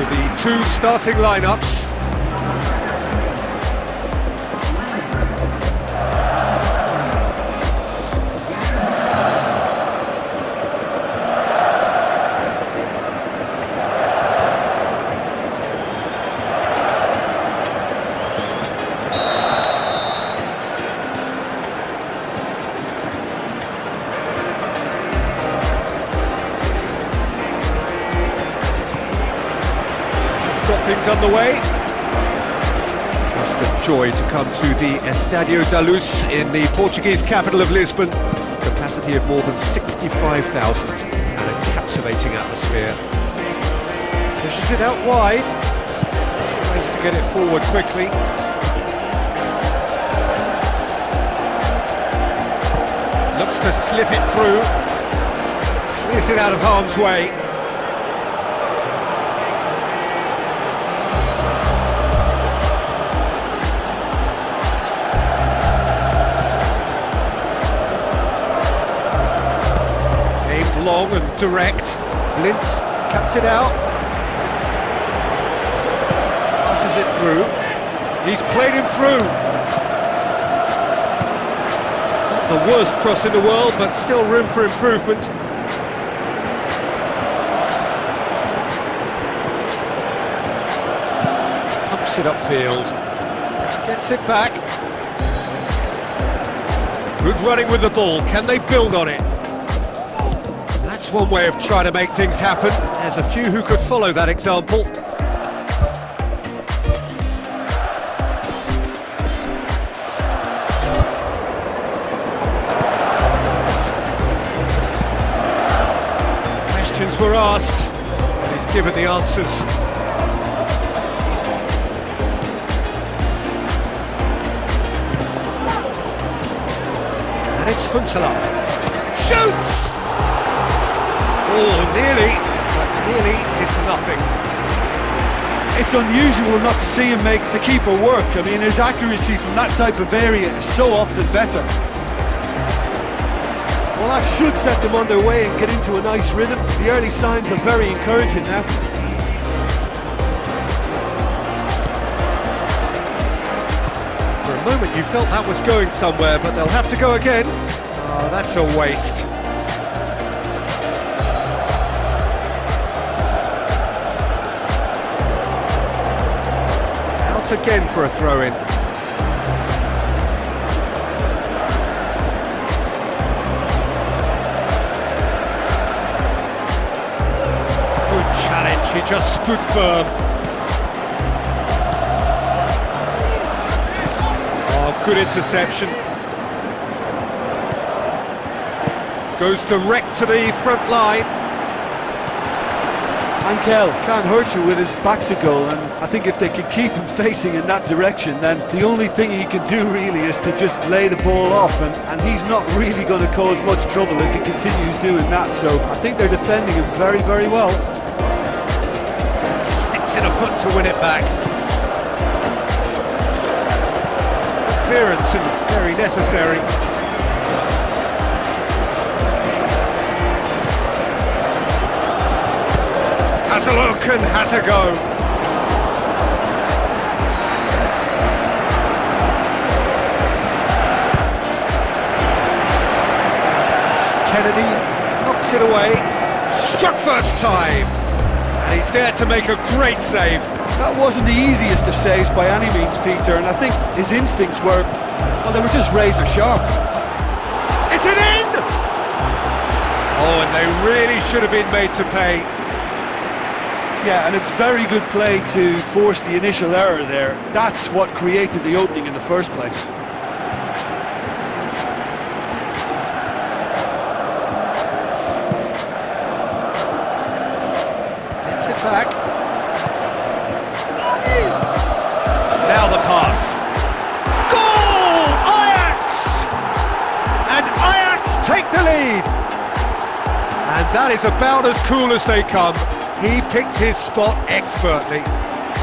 the two starting lineups. Got things underway. Just a joy to come to the Estádio da Luz in the Portuguese capital of Lisbon. Capacity of more than 65,000 and a captivating atmosphere. Pushes it out wide. Tries to get it forward quickly. Looks to slip it through. Clears it out of harm's way. Long and direct. Lint cuts it out. Passes it through. He's played him through. Not the worst cross in the world, but still room for improvement. Pumps it upfield. Gets it back. Good running with the ball. Can they build on it? That's one way of trying to make things happen. There's a few who could follow that example. Questions were asked, and he's given the answers. And it's Huntelaar. Shoots! Oh, nearly, but nearly is nothing. It's unusual not to see him make the keeper work. I mean, his accuracy from that type of area is so often better. Well, that should set them on their way and get into a nice rhythm. The early signs are very encouraging now. For a moment you felt that was going somewhere, but they'll have to go again. Oh, that's a waste. Again for a throw-in. Good challenge, he just stood firm. Oh, good interception. Goes direct to the front line. Ankel can't hurt you with his back to goal, and I think if they can keep him facing in that direction, then the only thing he can do really is to just lay the ball off, and he's not really going to cause much trouble if he continues doing that, so I think they're defending him very, very well. Sticks in a foot to win it back. Clearance and very necessary. Has a look and has a go. Kennedy knocks it away. Struck first time. And he's there to make a great save. That wasn't the easiest of saves by any means, Peter, and I think his instincts were, well, they were just razor sharp. Is it in? Oh, and they really should have been made to pay. Yeah, and it's very good play to force the initial error there. That's what created the opening in the first place. Gets it back. Now the pass. Goal! Ajax! And Ajax take the lead. And that is about as cool as they come. He picked his spot expertly.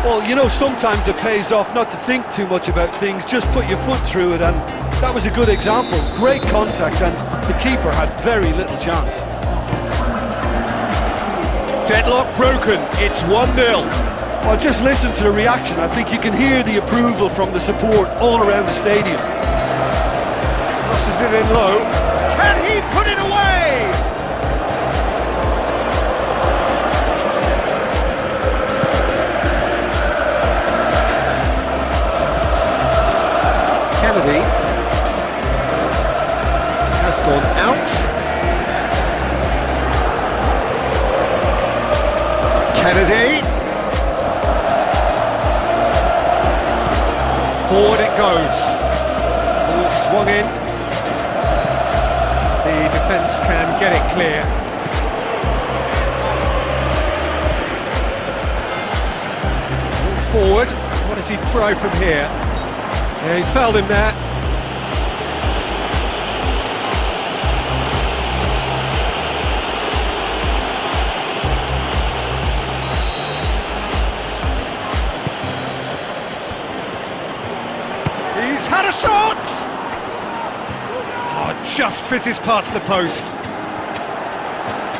Well, you know, sometimes it pays off not to think too much about things, just put your foot through it, and that was a good example. Great contact, and the keeper had very little chance. Deadlock broken, it's 1-0. Well, just listen to the reaction. I think you can hear the approval from the support all around the stadium. Crosses it in low. Can he put it away? Kennedy has gone out. Kennedy. Forward it goes. Ball swung in. The defence can get it clear. Ball forward. What does he try from here? Yeah, he's fouled him there. He's had a shot! Oh, just fizzes past the post.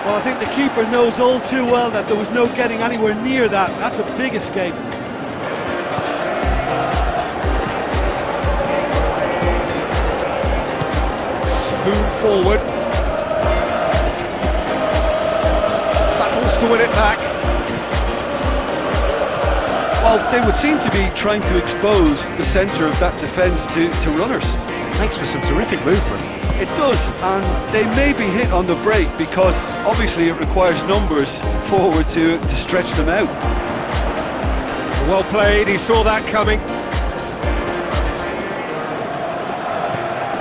Well, I think the keeper knows all too well that there was no getting anywhere near that. That's a big escape. Spoon forward. Battles to win it back. Well, they would seem to be trying to expose the centre of that defence to runners. Makes for some terrific movement. It does, and they may be hit on the break because obviously it requires numbers forward to stretch them out. Well played, he saw that coming.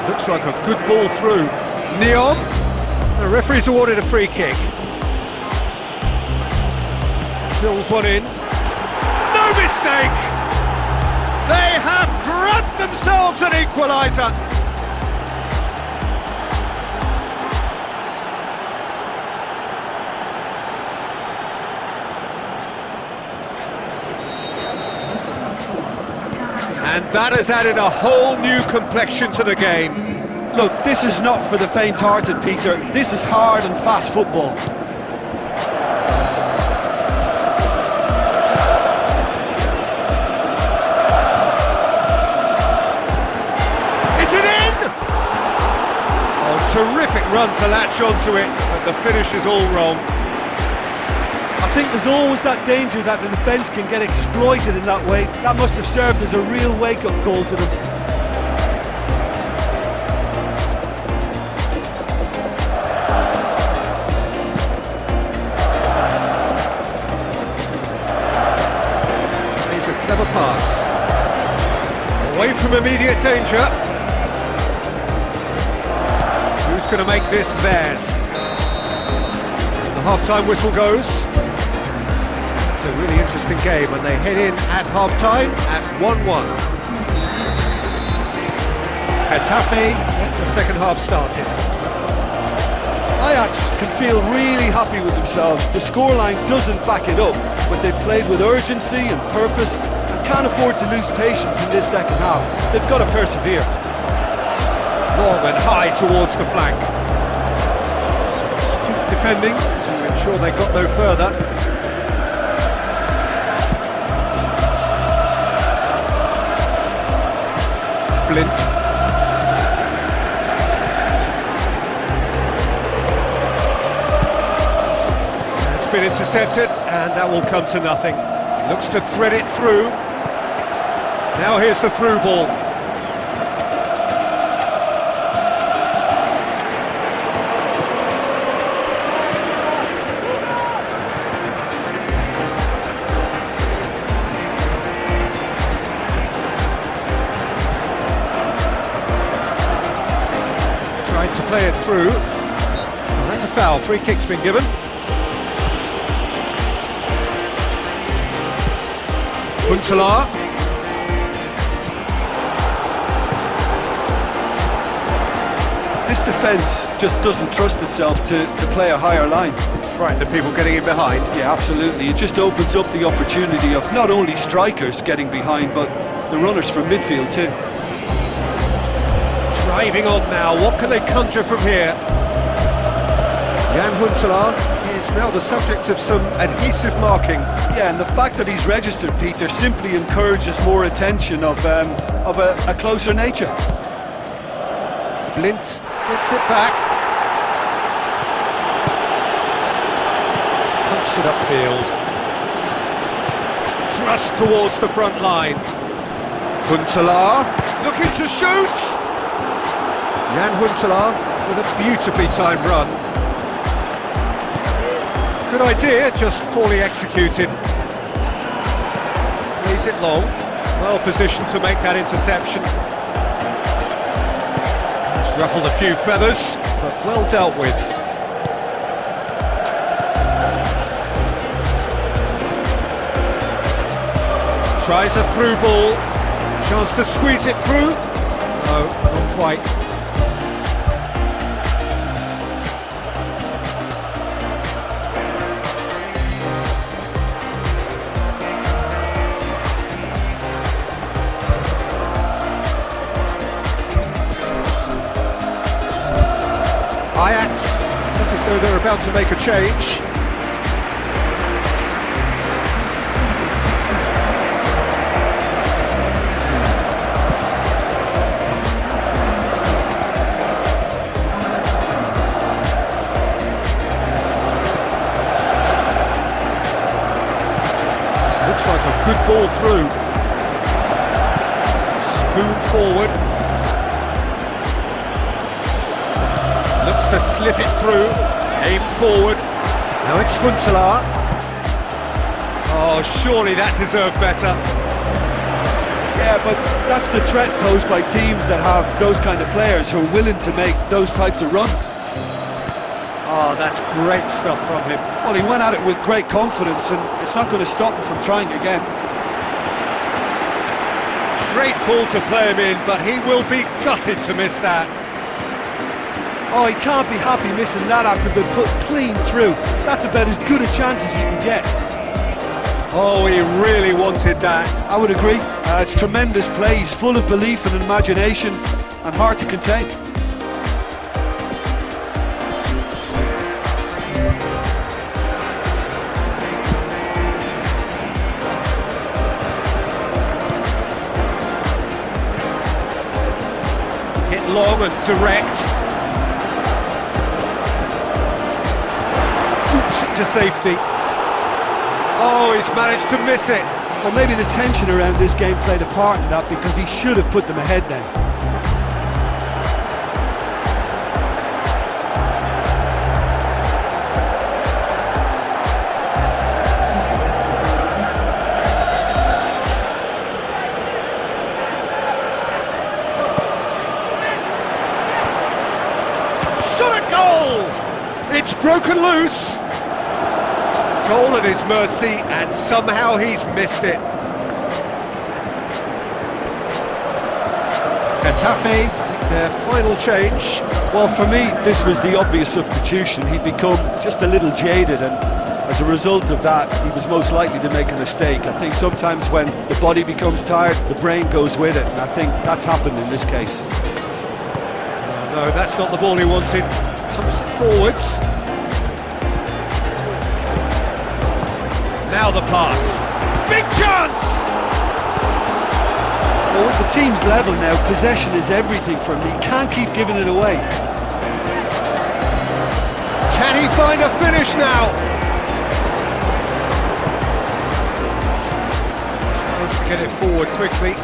Looks like a good ball through. Neon, the referee's awarded a free kick. Drills one in. No mistake! They have grabbed themselves an equaliser. And that has added a whole new complexion to the game. Look, this is not for the faint-hearted, Peter. This is hard and fast football. Is it in? Oh, terrific run to latch onto it, but the finish is all wrong. I think there's always that danger that the defence can get exploited in that way. That must have served as a real wake-up call to them. He's a clever pass. Away from immediate danger. Who's going to make this theirs? The half-time whistle goes. It's a really interesting game, and they head in at half-time at 1-1. Getafe get the second half started. Ajax can feel really happy with themselves. The scoreline doesn't back it up, but they've played with urgency and purpose and can't afford to lose patience in this second half. They've got to persevere. Long and high towards the flank. Some astute defending to ensure they got no further. Blint. It's been intercepted, and that will come to nothing. Looks to thread it through. Now here's the through ball. Tried to play it through. Well, that's a foul. Free kick's been given. Huntelaar. This defence just doesn't trust itself to play a higher line. Frightened of people getting in behind. Yeah, absolutely. It just opens up the opportunity of not only strikers getting behind, but the runners from midfield too. Driving on now, what can they conjure from here? Jan Huntelaar is now the subject of some adhesive marking. Yeah, and the fact that he's registered, Peter, simply encourages more attention of a closer nature. Blint gets it back. Pumps it upfield. Thrust towards the front line. Huntelaar looking to shoot! Jan Huntelaar with a beautifully timed run. Good idea, just poorly executed. Plays it long, well positioned to make that interception. It's ruffled a few feathers, but well dealt with. Tries a through ball, chance to squeeze it through. No, not quite. Ajax look as though they're about to make a change. Looks like a good ball through. Spoon forward. Looks to slip it through, aim forward. Now it's Huntelaar. Oh, surely that deserved better. Yeah, but that's the threat posed by teams that have those kind of players who are willing to make those types of runs. Oh, that's great stuff from him. Well, he went at it with great confidence, and it's not going to stop him from trying again. Great ball to play him in, but he will be gutted to miss that. Oh, he can't be happy missing that after being put clean through. That's about as good a chance as you can get. Oh, he really wanted that. I would agree. It's tremendous play. He's full of belief and imagination and hard to contain. Hit long and direct. To safety. Oh, he's managed to miss it. Well, maybe the tension around this game played a part in that, because he should have put them ahead then. Shot at goal! It's broken loose. Goal at his mercy, and somehow he's missed it. Getafe, their final change. Well, for me, this was the obvious substitution. He'd become just a little jaded, and as a result of that, he was most likely to make a mistake. I think sometimes when the body becomes tired, the brain goes with it, and I think that's happened in this case. No, that's not the ball he wanted. Pumps it forwards. Now the pass. Big chance! Well, with the team's level now, possession is everything for him. He can't keep giving it away. Can he find a finish now? Tries to get it forward quickly.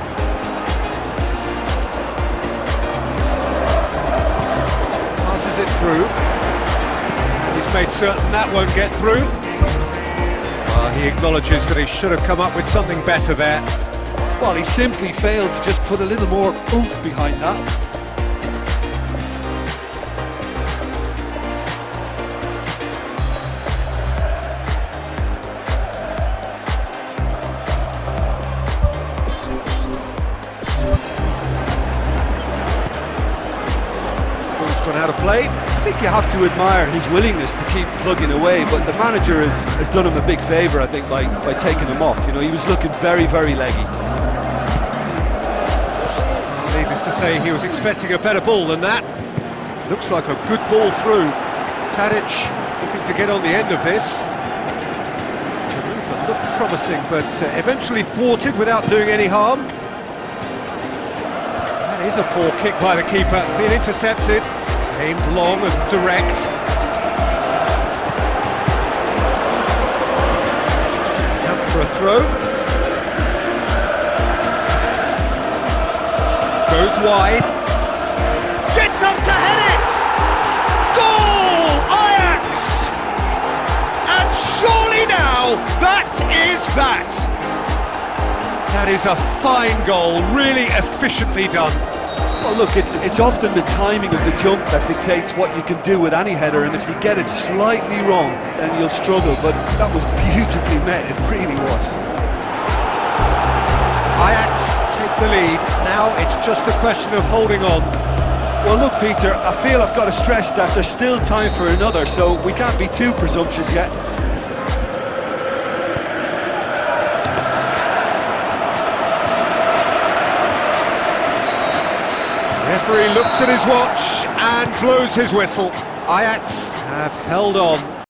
Passes it through. He's made certain that won't get through. He acknowledges that he should have come up with something better there. Well, he simply failed to just put a little more oomph behind that. Ball's gone out of play. I think you have to admire his willingness to keep plugging away, but the manager has done him a big favour, I think, by taking him off. You know, he was looking very, very leggy. Needless to say, he was expecting a better ball than that. Looks like a good ball through. Tadic Looking to get on the end of this. Getafe looked promising, but eventually thwarted without doing any harm. That is a poor kick by the keeper, being intercepted. Aimed long and direct. Out for a throw. Goes wide. Gets up to head it! Goal! Ajax! And surely now, that is that! That is a fine goal, really efficiently done. Well, look, it's often the timing of the jump that dictates what you can do with any header, and if you get it slightly wrong, then you'll struggle, but that was beautifully met, it really was. Ajax take the lead, now it's just a question of holding on. Well, look, Peter, I feel I've got to stress that there's still time for another, so we can't be too presumptuous yet. Referee looks at his watch and blows his whistle. Ajax have held on.